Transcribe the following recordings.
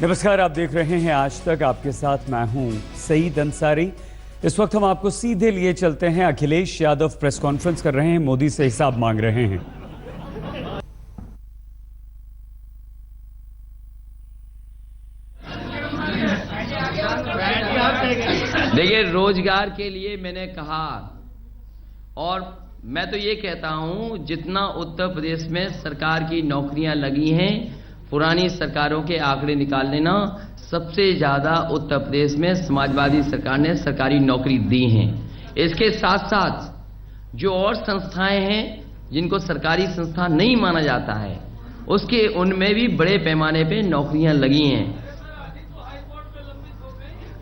नमस्कार, आप देख रहे हैं आज तक। आपके साथ मैं हूं सईद अंसारी। इस वक्त हम आपको सीधे लिए चलते हैं। अखिलेश यादव प्रेस कॉन्फ्रेंस कर रहे हैं, मोदी से हिसाब मांग रहे हैं। देखिए, रोजगार के लिए मैंने कहा, और मैं तो ये कहता हूं, जितना उत्तर प्रदेश में सरकार की नौकरियां लगी हैं, पुरानी सरकारों के आंकड़े निकाल लेना, सबसे ज्यादा उत्तर प्रदेश में समाजवादी सरकार ने सरकारी नौकरी दी हैं। इसके साथ साथ जो और संस्थाएं हैं जिनको सरकारी संस्था नहीं माना जाता है, उसके उनमें भी बड़े पैमाने पे नौकरियां लगी हैं।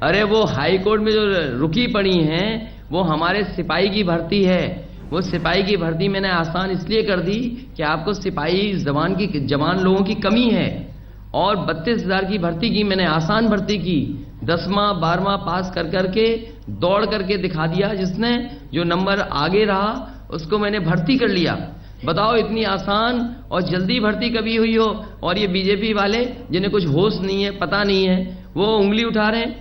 अरे वो हाई कोर्ट में जो रुकी पड़ी हैं, वो हमारे सिपाही की भर्ती है। वो सिपाही की भर्ती मैंने आसान इसलिए कर दी कि आपको सिपाही जवान लोगों की कमी है, और 32,000 की भर्ती की मैंने, आसान भर्ती की। 10वां 12वां पास कर करके दौड़ करके दिखा दिया, जिसने जो नंबर आगे रहा उसको मैंने भर्ती कर लिया। बताओ, इतनी आसान और जल्दी भर्ती कभी हुई हो? और ये बीजेपी वाले जिन्हें कुछ होश नहीं है, पता नहीं है, वो उंगली उठा रहे हैं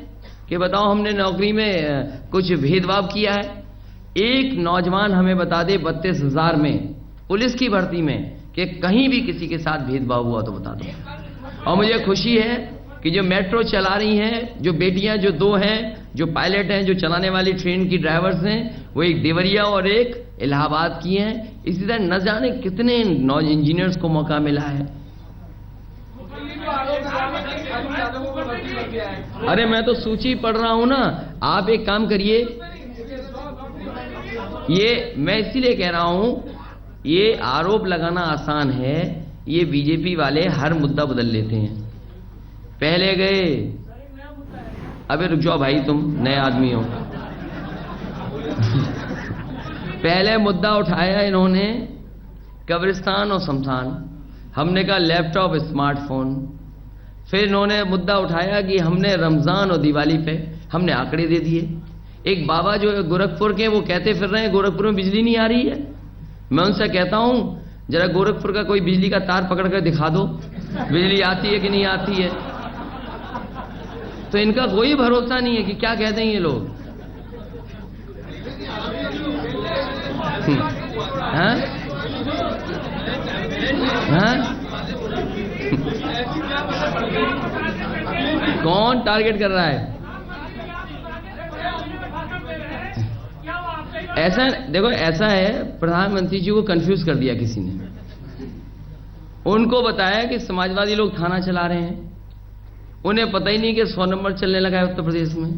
कि बताओ हमने नौकरी में कुछ भेदभाव किया है। एक नौजवान हमें बता दे 32,000 में पुलिस की भर्ती में कि कहीं भी किसी के साथ भेदभाव हुआ तो बता दो। और मुझे खुशी है कि जो मेट्रो चला रही हैं, जो बेटियां, जो 2 हैं, जो पायलट हैं, जो चलाने वाली ट्रेन की ड्राइवर्स हैं, वो एक देवरिया और एक इलाहाबाद की हैं। इसी तरह न जाने कितने इंजीनियर्स को मौका मिला है। अरे मैं तो सूची पढ़ रहा हूं ना। आप एक काम करिए, ये मैं इसीलिए कह रहा हूं, ये आरोप लगाना आसान है। ये बीजेपी वाले हर मुद्दा बदल लेते हैं। पहले गए, अबे रुक जाओ भाई, तुम नए आदमी हो। पहले मुद्दा उठाया इन्होंने कब्रिस्तान और शमशान, हमने कहा लैपटॉप स्मार्टफोन। फिर इन्होंने मुद्दा उठाया कि हमने रमजान और दिवाली पे हमने आंकड़े दे दिए। एक बाबा जो गोरखपुर के, वो कहते फिर रहे हैं गोरखपुर में बिजली नहीं आ रही है। मैं उनसे कहता हूं, जरा गोरखपुर का कोई बिजली का तार पकड़ कर दिखा दो, बिजली आती है कि नहीं आती है। तो इनका कोई भरोसा नहीं है कि क्या कहते हैं ये लोग। हाँ? हाँ? कौन टारगेट कर रहा है? ऐसा देखो, ऐसा है, प्रधानमंत्री जी को कंफ्यूज कर दिया किसी ने। उनको बताया कि समाजवादी लोग थाना चला रहे हैं, उन्हें पता ही नहीं कि 100 नंबर चलने लगा है उत्तर प्रदेश में।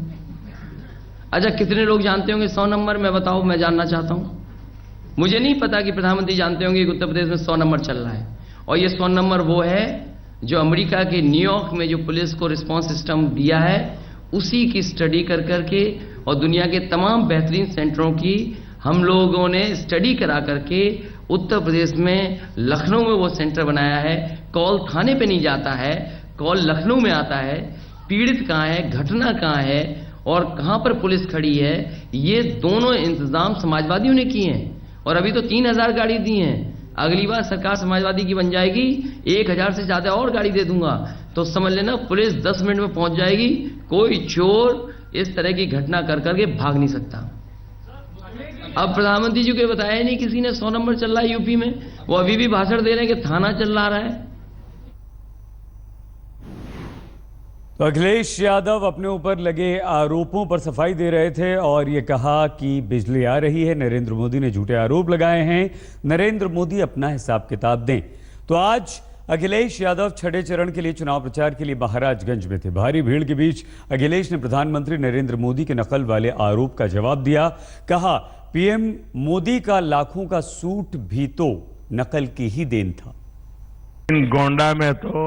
अच्छा, कितने लोग जानते होंगे 100 नंबर? मैं बताऊं, मैं जानना चाहता हूं। मुझे नहीं पता कि प्रधानमंत्री जानते होंगे कि उत्तर प्रदेश में 100 नंबर चल रहा है। और ये 100 नंबर वो है जो अमेरिका के न्यूयॉर्क में जो पुलिस को रिस्पांस सिस्टम दिया है, उसी की स्टडी कर करके, और दुनिया के तमाम बेहतरीन सेंटरों की हम लोगों ने स्टडी करा करके उत्तर प्रदेश में लखनऊ में वो सेंटर बनाया है। कॉल थाने पे नहीं जाता है, कॉल लखनऊ में आता है। पीड़ित कहाँ है, घटना कहाँ है, और कहाँ पर पुलिस खड़ी है, ये दोनों इंतजाम समाजवादियों ने किए हैं। और अभी तो 3,000 गाड़ी दी हैं। अगली बार सरकार समाजवादी की बन जाएगी, 1,000 से ज्यादा और गाड़ी दे दूंगा, तो समझ लेना पुलिस 10 मिनट में पहुंच जाएगी। कोई चोर इस तरह की घटना कर करके भाग नहीं सकता। अब प्रधानमंत्री जी को बताया नहीं किसी ने 100 नंबर चल रहा है यूपी में। वो अभी भी भाषण दे रहे हैं कि थाना चल रहा है। तो अखिलेश यादव अपने ऊपर लगे आरोपों पर सफाई दे रहे थे और ये कहा कि बिजली आ रही है, नरेंद्र मोदी ने झूठे आरोप लगाए हैं, नरेंद्र मोदी अपना हिसाब किताब दें। तो आज अखिलेश यादव छठे चरण के लिए चुनाव प्रचार के लिए महाराजगंज में थे। भारी भीड़ के बीच अखिलेश ने प्रधानमंत्री नरेंद्र मोदी के नकल वाले आरोप का जवाब दिया। कहा, पीएम मोदी का लाखों का सूट भी तो नकल की ही देन था। गोंडा में तो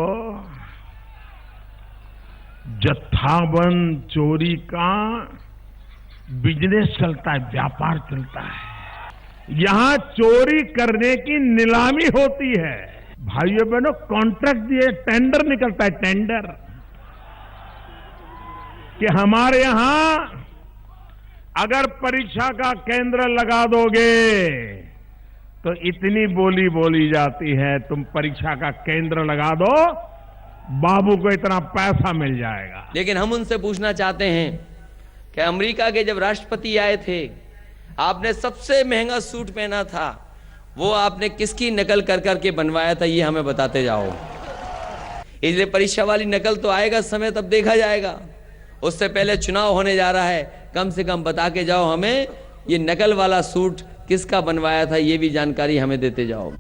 जत्थाबंद चोरी का बिजनेस चलता है, व्यापार चलता है। यहां चोरी करने की नीलामी होती है। भाइयों बहनों, कॉन्ट्रैक्ट दिए, टेंडर निकलता है, टेंडर, कि हमारे यहां अगर परीक्षा का केंद्र लगा दोगे तो इतनी बोली बोली जाती है, तुम परीक्षा का केंद्र लगा दो बाबू को इतना पैसा मिल जाएगा। लेकिन हम उनसे पूछना चाहते हैं कि अमेरिका के जब राष्ट्रपति आए थे, आपने सबसे महंगा सूट पहना था, वो आपने किसकी नकल कर करके बनवाया था, ये हमें बताते जाओ। इसलिए परीक्षा वाली नकल तो आएगा समय, तब देखा जाएगा। उससे पहले चुनाव होने जा रहा है, कम से कम बता के जाओ हमें, ये नकल वाला सूट किसका बनवाया था, ये भी जानकारी हमें देते जाओ।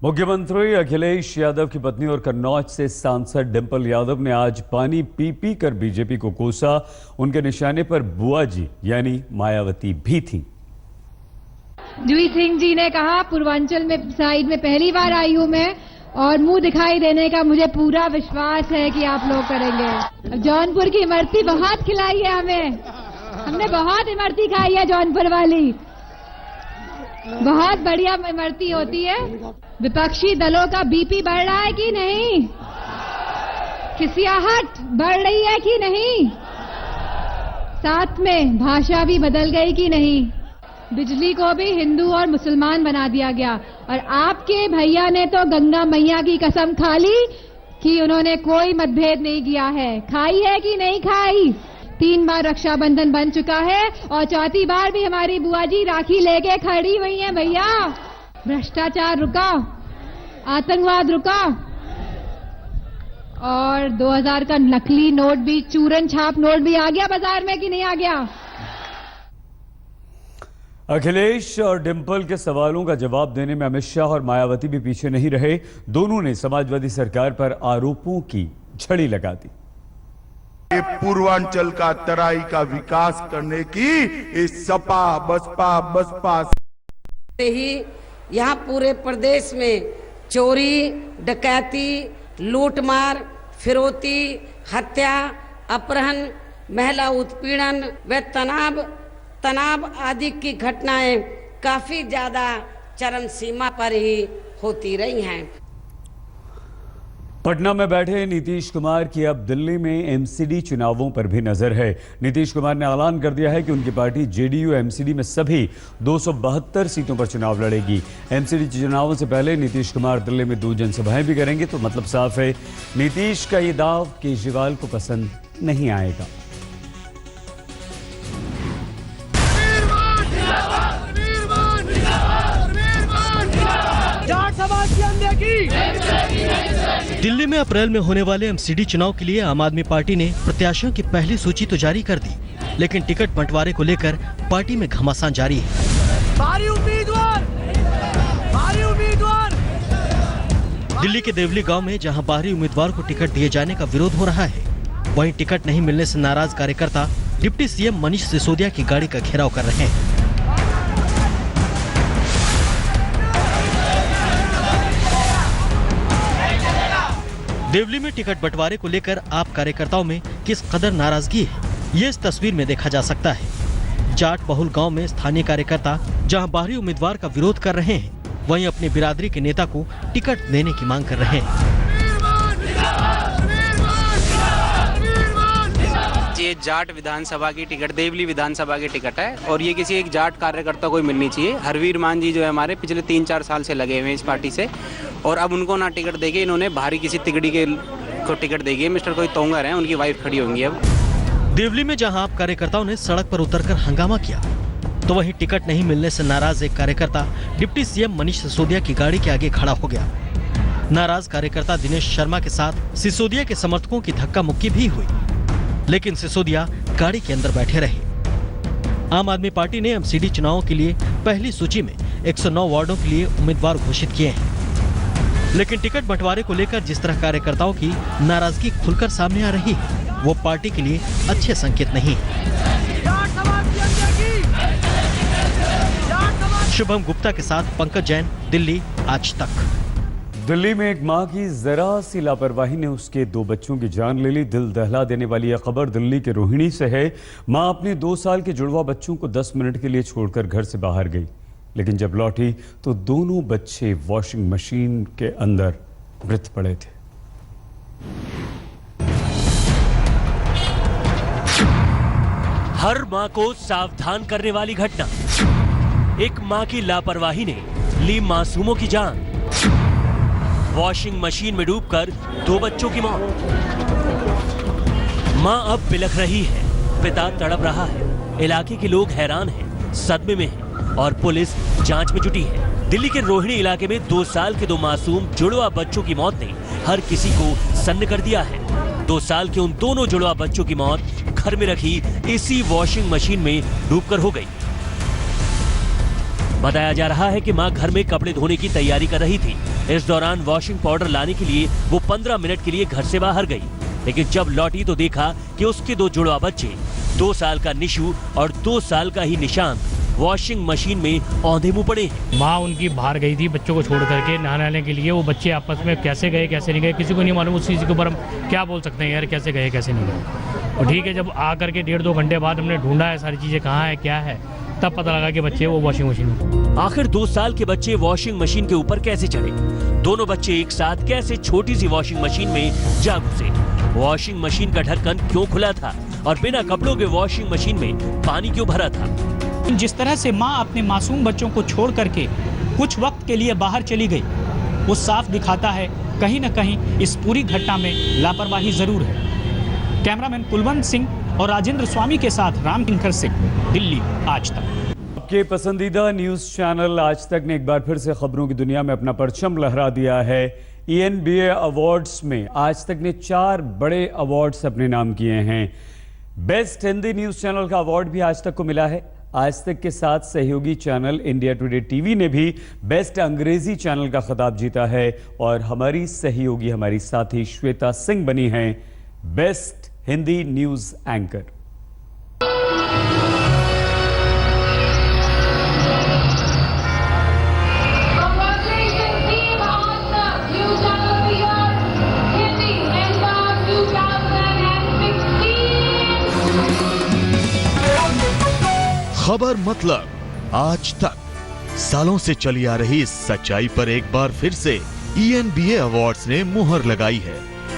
मुख्यमंत्री अखिलेश यादव की पत्नी और कन्नौज से सांसद डिंपल यादव ने आज पानी पी पी कर बीजेपी को कोसा। उनके निशाने पर बुआ जी यानी मायावती भी थी। जुई सिंह जी ने कहा, पूर्वांचल में साइड में पहली बार आई हूं मैं, और मुंह दिखाई देने का मुझे पूरा विश्वास है कि आप लोग करेंगे। जौनपुर की इमरती बहुत खिलाई है हमें, हमने बहुत इमरती खाई है जौनपुर वाली, बहुत बढ़िया इमरती होती है। विपक्षी दलों का बीपी बढ़ रहा है कि नहीं? खिसियाहट बढ़ रही है कि नहीं? साथ में भाषा भी बदल गई कि नहीं? बिजली को भी हिंदू और मुसलमान बना दिया गया। और आपके भैया ने तो गंगा मैया की कसम खा ली कि उन्होंने कोई मतभेद नहीं किया है। खाई है कि नहीं खाई? 3 बार रक्षाबंधन बन चुका है और 4थी बार भी हमारी बुआ जी राखी लेके खड़ी हुई हैं। भैया, भ्रष्टाचार रुका, आतंकवाद रुका, और 2000 का नकली नोट भी, चूरन छाप नोट भी आ गया बाजार में कि नहीं आ गया? अखिलेश और डिंपल के सवालों का जवाब देने में अमित शाह और मायावती भी पीछे नहीं रहे। दोनों ने समाजवादी सरकार पर आरोपों की झड़ी लगा दी। पूर्वांचल का तराई का विकास करने की इस सपा बसपा से ही यहाँ पूरे प्रदेश में चोरी, डकैती, लूटमार, फिरौती, हत्या, अपहरण, महिला उत्पीड़न व तनाव आदि की घटनाएं काफी ज्यादा चरम सीमा पर ही होती रही हैं। पटना में बैठे नीतीश कुमार की अब दिल्ली में एमसीडी चुनावों पर भी नजर है। नीतीश कुमार ने ऐलान कर दिया है कि उनकी पार्टी जेडीयू एमसीडी में सभी 272 सीटों पर चुनाव लड़ेगी। एमसीडी चुनावों से पहले नीतीश कुमार दिल्ली में 2 जनसभाएं भी करेंगे। तो मतलब साफ है, नीतीश का ये दाव केजरीवाल को पसंद नहीं आएगा। दिल्ली में अप्रैल में होने वाले एमसीडी चुनाव के लिए आम आदमी पार्टी ने प्रत्याशियों की पहली सूची तो जारी कर दी, लेकिन टिकट बंटवारे को लेकर पार्टी में घमासान जारी है। भारी उम्मीदवार। दिल्ली के देवली गांव में जहां बाहरी उम्मीदवार को टिकट दिए जाने का विरोध हो रहा है, वहीं टिकट नहीं मिलने से नाराज कार्यकर्ता डिप्टी सीएम मनीष सिसोदिया की गाड़ी का घेराव कर रहे हैं। देवली में टिकट बंटवारे को लेकर आप कार्यकर्ताओं में किस कदर नाराजगी है, ये इस तस्वीर में देखा जा सकता है। जाट बहुल गांव में स्थानीय कार्यकर्ता जहां बाहरी उम्मीदवार का विरोध कर रहे हैं, वहीं अपनी बिरादरी के नेता को टिकट देने की मांग कर रहे हैं। ये जाट विधानसभा की टिकट, देवली विधानसभा की टिकट है और ये किसी एक जाट कार्यकर्ता को मिलनी चाहिए। हरवीर मान जी जो है हमारे पिछले 3-4 साल से लगे हुए हैं इस पार्टी से, और अब उनको ना टिकट देके इन्होंने बाहरी किसी तिगड़ी के को टिकट देगी। मिस्टर कोई तोंगर है, उनकी वाइफ खड़ी होंगी। अब देवली में जहां आप कार्यकर्ताओं ने सड़क पर उतरकर हंगामा किया, तो वहीं टिकट नहीं मिलने से नाराज एक कार्यकर्ता डिप्टी सीएम मनीष सिसोदिया की गाड़ी के आगे खड़ा हो गया। नाराज कार्यकर्ता दिनेश शर्मा के साथ सिसोदिया के समर्थकों की धक्का मुक्की भी हुई, लेकिन सिसोदिया गाड़ी के अंदर बैठे रहे। आम आदमी पार्टी ने एमसीडी चुनावों के लिए पहली सूची में 109 वार्डों के लिए उम्मीदवार घोषित किए हैं, लेकिन टिकट बंटवारे को लेकर जिस तरह कार्यकर्ताओं की नाराजगी खुलकर सामने आ रही है, वो पार्टी के लिए अच्छे संकेत नहीं है। शुभम गुप्ता के साथ पंकज जैन, दिल्ली, आज तक। दिल्ली में एक मां की जरा सी लापरवाही ने उसके 2 बच्चों की जान ले ली। दिल दहला देने वाली यह खबर दिल्ली के रोहिणी से है। मां अपने 2 साल के जुड़वा बच्चों को 10 मिनट के लिए छोड़कर घर से बाहर गई, लेकिन जब लौटी तो दोनों बच्चे वॉशिंग मशीन के अंदर मृत पड़े थे। हर मां को सावधान करने वाली घटना। एक मां की लापरवाही ने ली मासूमों की जान। वॉशिंग मशीन में डूबकर 2 बच्चों की मौत। मां अब बिलख रही है, पिता तड़प रहा है, इलाके के लोग हैरान हैं, सदमे में हैं और पुलिस जांच में जुटी है। दिल्ली के रोहिणी इलाके में 2 साल के 2 मासूम जुड़वा बच्चों की मौत ने हर किसी को सन्न कर दिया है। 2 साल के उन दोनों जुड़वा बच्चों की मौत घर में रखी इसी वॉशिंग मशीन में डूबकर हो गई। बताया जा रहा है कि मां घर में कपड़े धोने की तैयारी कर रही थी। इस दौरान वॉशिंग पाउडर लाने के लिए वो 15 मिनट के लिए घर से बाहर गई, लेकिन जब लौटी तो देखा कि उसके 2 जुड़वा बच्चे, 2 साल का निशु और 2 साल का ही निशांत, वॉशिंग मशीन में औंधे मुंह पड़े हैं। माँ उनकी बाहर गई थी बच्चों को छोड़ करके नहाने के लिए। वो बच्चे आपस में कैसे गए कैसे नहीं गए किसी को नहीं मालूम। उस चीज़ के ऊपर हम क्या बोल सकते हैं यार, कैसे गए कैसे नहीं गए। और ठीक है, जब आ करके 1.5-2 घंटे बाद हमने ढूंढा है सारी चीज़ें कहाँ है क्या है, तब पता लगा कि बच्चे वो वॉशिंग मशीन में। आखिर 2 साल के बच्चे वॉशिंग मशीन के ऊपर कैसे चढ़े? दोनों बच्चे एक साथ कैसे छोटी सी वॉशिंग मशीन में जा घुसे? वॉशिंग मशीन का ढक्कन क्यों खुला था और बिना कपड़ों के वॉशिंग मशीन में पानी क्यों भरा था? जिस तरह से माँ अपने मासूम बच्चों को छोड़ करके कुछ वक्त के लिए बाहर चली गई, वो साफ दिखाता है कहीं न कहीं इस पूरी घटना में लापरवाही जरूर है। कैमरामैन कुलवंत सिंह और राजेंद्र स्वामी के साथ रामकिंकर सिंह, दिल्ली आज तक। आपके पसंदीदा न्यूज चैनल आज तक ने एक बार फिर से खबरों की दुनिया में अपना परचम लहरा दिया है। ENBA अवार्ड्स में आज तक ने 4 बड़े अवार्ड्स अपने नाम किए हैं। बेस्ट हिंदी न्यूज चैनल का अवार्ड भी आज तक को मिला है। आज तक के साथ सहयोगी चैनल इंडिया टुडे टीवी ने भी बेस्ट अंग्रेजी चैनल का खिताब जीता है और हमारी सहयोगी, हमारी साथी श्वेता सिंह बनी हैं बेस्ट हिंदी न्यूज एंकर। खबर मतलब आज तक सालों से चली आ रही इस सच्चाई पर एक बार फिर से ENBA अवार्ड्स ने मुहर लगाई है।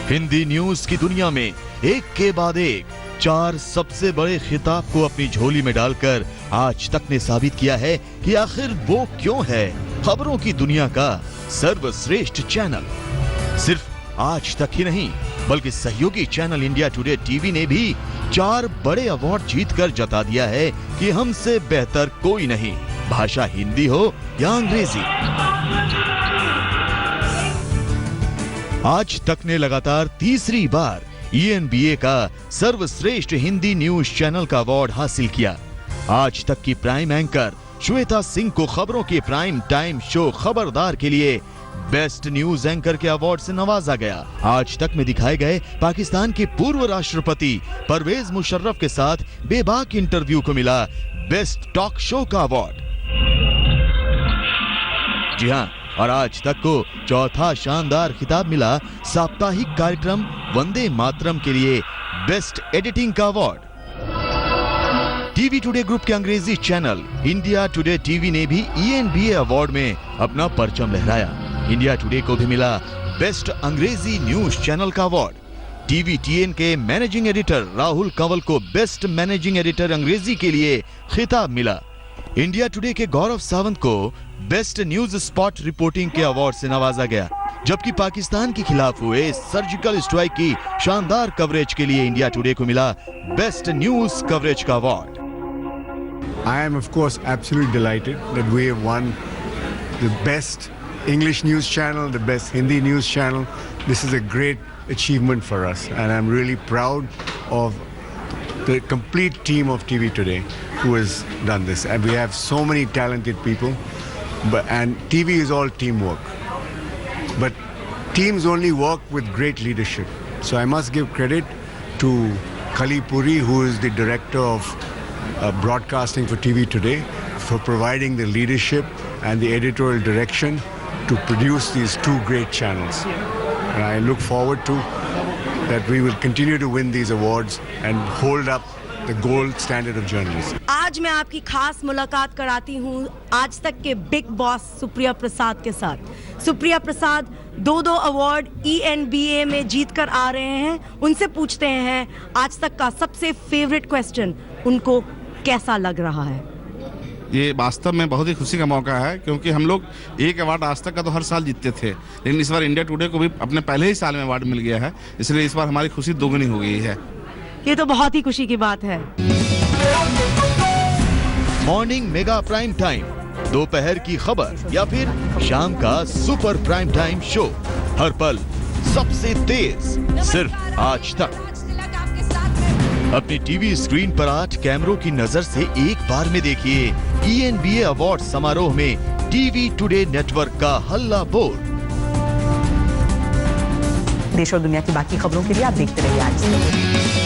हिंदी न्यूज की दुनिया में एक के बाद एक 4 सबसे बड़े खिताब को अपनी झोली में डालकर आज तक ने साबित किया है कि आखिर वो क्यों है खबरों की दुनिया का सर्वश्रेष्ठ चैनल। सिर्फ आज तक ही नहीं बल्कि सहयोगी चैनल इंडिया टुडे टीवी ने भी 4 बड़े अवार्ड जीतकर जता दिया है कि हमसे बेहतर कोई नहीं, भाषा हिंदी हो या अंग्रेजी। आज तक ने लगातार तीसरी बार ENBA का सर्वश्रेष्ठ हिंदी न्यूज चैनल का अवार्ड हासिल किया। आज तक की प्राइम एंकर श्वेता सिंह को खबरों के प्राइम टाइम शो खबरदार के लिए बेस्ट न्यूज एंकर के अवार्ड से नवाजा गया। आज तक में दिखाए गए पाकिस्तान के पूर्व राष्ट्रपति परवेज मुशर्रफ के साथ बेबाक इंटरव्यू को मिला बेस्ट टॉक शो का अवार्ड। जी हां, और आज तक को चौथा शानदार खिताब मिला साप्ताहिक कार्यक्रम वंदे मातरम के लिए बेस्ट एडिटिंग का अवार्ड। टीवी टुडे ग्रुप के अंग्रेजी चैनल इंडिया टुडे टीवी ने भी ENBA अवार्ड में अपना परचम लहराया। इंडिया टुडे को भी मिला बेस्ट अंग्रेजी न्यूज चैनल का अवार्ड। TVTN के मैनेजिंग एडिटर राहुल कंवल को बेस्ट मैनेजिंग एडिटर अंग्रेजी के लिए खिताब मिला। इंडिया टुडे के गौरव सावंत को बेस्ट न्यूज स्पॉट रिपोर्टिंग के अवार्ड से नवाजा गया, जबकि पाकिस्तान के खिलाफ हुए सर्जिकल स्ट्राइक की शानदार कवरेज के लिए इंडिया टुडे को मिला बेस्ट न्यूज कवरेज का award. I am of course absolutely delighted that we have won the best English news channel, the best Hindi news channel. This is a great achievement for us and I'm really proud of the complete team of TV Today who has done this. And we have so many talented people, and TV is all teamwork. But teams only work with great leadership. So I must give credit to Khali Puri, who is the director of broadcasting for TV Today, for providing the leadership and the editorial direction to produce these 2 great channels. And I look forward to that we will continue to win these awards and hold up the gold standard of journalism. आज मैं आपकी खास मुलाकात कराती हूँ आज तक के बिग बॉस सुप्रिया प्रसाद के साथ। सुप्रिया प्रसाद 2 अवार्ड ENBA में जीत कर आ रहे हैं। उनसे पूछते हैं आज तक का सबसे फेवरेट क्वेश्चन, उनको कैसा लग रहा है? ये वास्तव में बहुत ही खुशी का मौका है, क्योंकि हम लोग एक अवार्ड आज तक का तो हर साल जीतते थे, लेकिन इस बार इंडिया टुडे को भी अपने पहले ही साल में अवार्ड मिल गया है, इसलिए इस बार हमारी खुशी दोगुनी हो गई है। ये तो बहुत ही खुशी की बात है। मॉर्निंग मेगा प्राइम टाइम, दोपहर की खबर या फिर शाम का सुपर प्राइम टाइम शो, हर पल सबसे तेज सिर्फ आज तक। अपनी टीवी स्क्रीन पर 8 कैमरों की नजर से एक बार में देखिए ENBA अवार्ड समारोह में टीवी टुडे नेटवर्क का हल्ला बोल। देश और दुनिया की बाकी खबरों के लिए आप देखते रहिए आज।